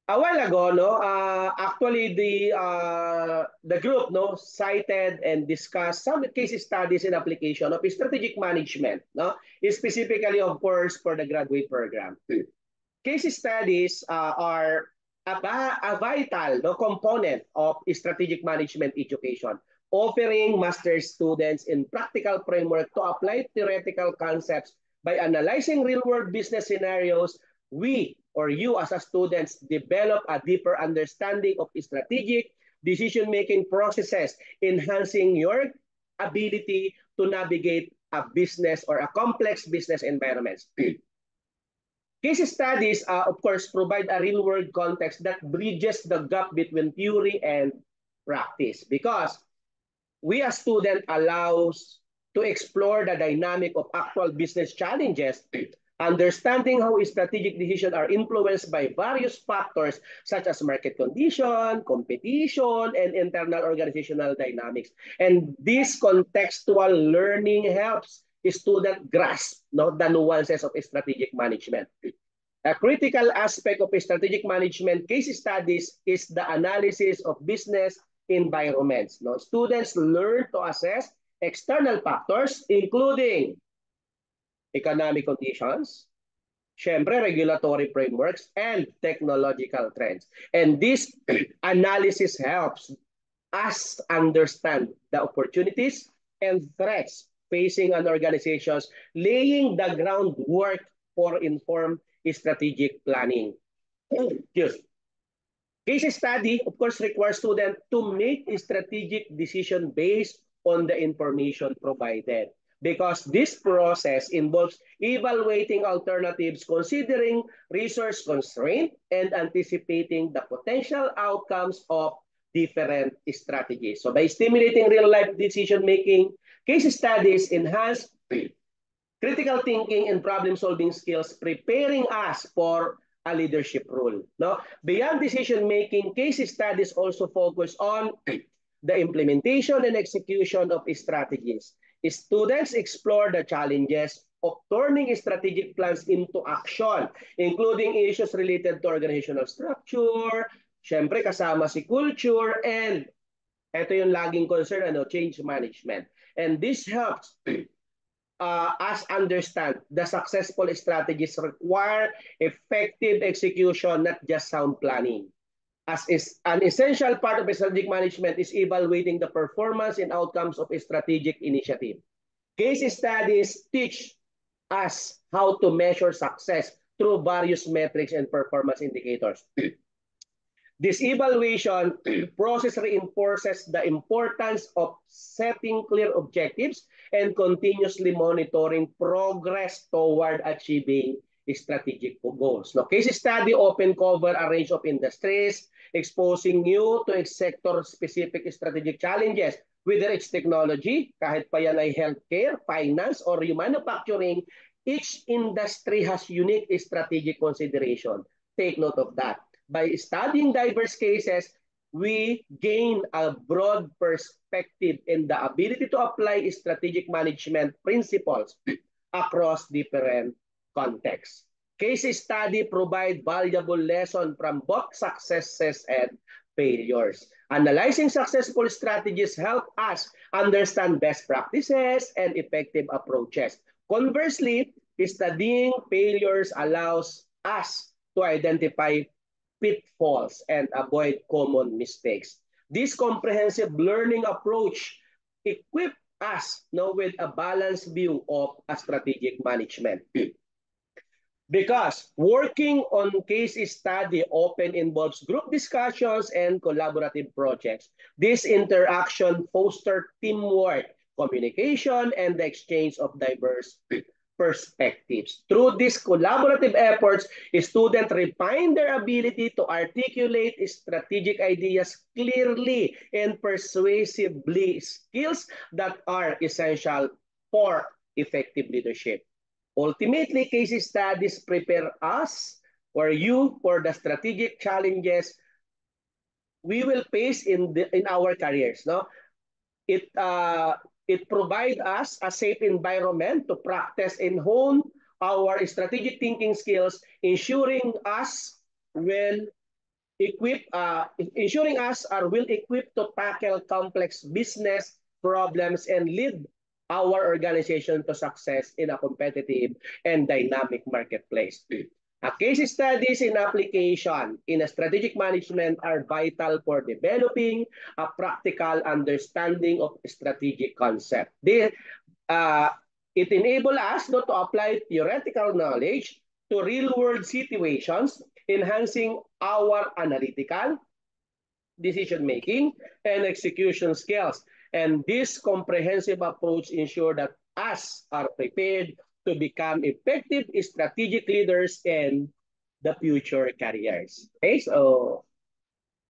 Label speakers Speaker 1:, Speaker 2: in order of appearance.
Speaker 1: A while ago, no, actually the group, no, cited and discussed some case studies and application of strategic management, no, specifically, of course, for the graduate program. Case studies are a vital, no, component of strategic management education, offering master students in practical framework to apply theoretical concepts by analyzing real-world business scenarios. We or you as a students develop a deeper understanding of strategic decision-making processes, enhancing your ability to navigate a business or a complex business environments. Case studies, of course, provide a real-world context that bridges the gap between theory and practice because we as student allows to explore the dynamic of actual business challenges, understanding how strategic decisions are influenced by various factors such as market condition, competition, and internal organizational dynamics. And this contextual learning helps student grasp, no, the nuances of strategic management. A critical aspect of strategic management case studies is the analysis of business environments. No? Students learn to assess external factors, including economic conditions, syempre, regulatory frameworks, and technological trends. And this analysis helps us understand the opportunities and threats facing an organizations, laying the groundwork for informed strategic planning. Yes. Case study, of course, requires students to make a strategic decision based on the information provided. Because this process involves evaluating alternatives, considering resource constraint, and anticipating the potential outcomes of different strategies. So by stimulating real-life decision-making, case studies enhance critical thinking and problem-solving skills, preparing us for a leadership role. No? Beyond decision-making, case studies also focus on the implementation and execution of strategies. Students explore the challenges of turning strategic plans into action, including issues related to organizational structure, syempre kasama si culture, and ito yung laging concern, change management. And this helps us understand the successful strategies require effective execution, not just sound planning. As is an essential part of strategic management is evaluating the performance and outcomes of a strategic initiative. Case studies teach us how to measure success through various metrics and performance indicators. This evaluation process reinforces the importance of setting clear objectives and continuously monitoring progress toward achieving strategic goals. Now, case study often cover a range of industries, exposing you to sector-specific strategic challenges, whether it's technology, kahit pa yan ay healthcare, finance, or manufacturing, each industry has unique strategic consideration. Take note of that. By studying diverse cases, we gain a broad perspective and the ability to apply strategic management principles across different contexts. Case study provide valuable lesson from both successes and failures. Analyzing successful strategies help us understand best practices and effective approaches. Conversely, studying failures allows us to identify pitfalls and avoid common mistakes. This comprehensive learning approach equips us with a balanced view of a strategic management. Because working on case study often involves group discussions and collaborative projects. This interaction fosters teamwork, communication, and the exchange of diverse perspectives. Through these collaborative efforts, students refine their ability to articulate strategic ideas clearly and persuasively, skills that are essential for effective leadership. Ultimately, case studies prepare us or you for the strategic challenges we will face in our careers. No, it provides us a safe environment to practice and hone our strategic thinking skills, ensuring us will ensuring us are well equipped to tackle complex business problems and lead our organization to success in a competitive and dynamic marketplace. Case studies in application in a strategic management are vital for developing a practical understanding of strategic concept. Uh, it enables us not to apply theoretical knowledge to real-world situations, enhancing our analytical, decision-making, and execution skills. And this comprehensive approach ensures that us are prepared to become effective strategic leaders in the future careers. Okay, so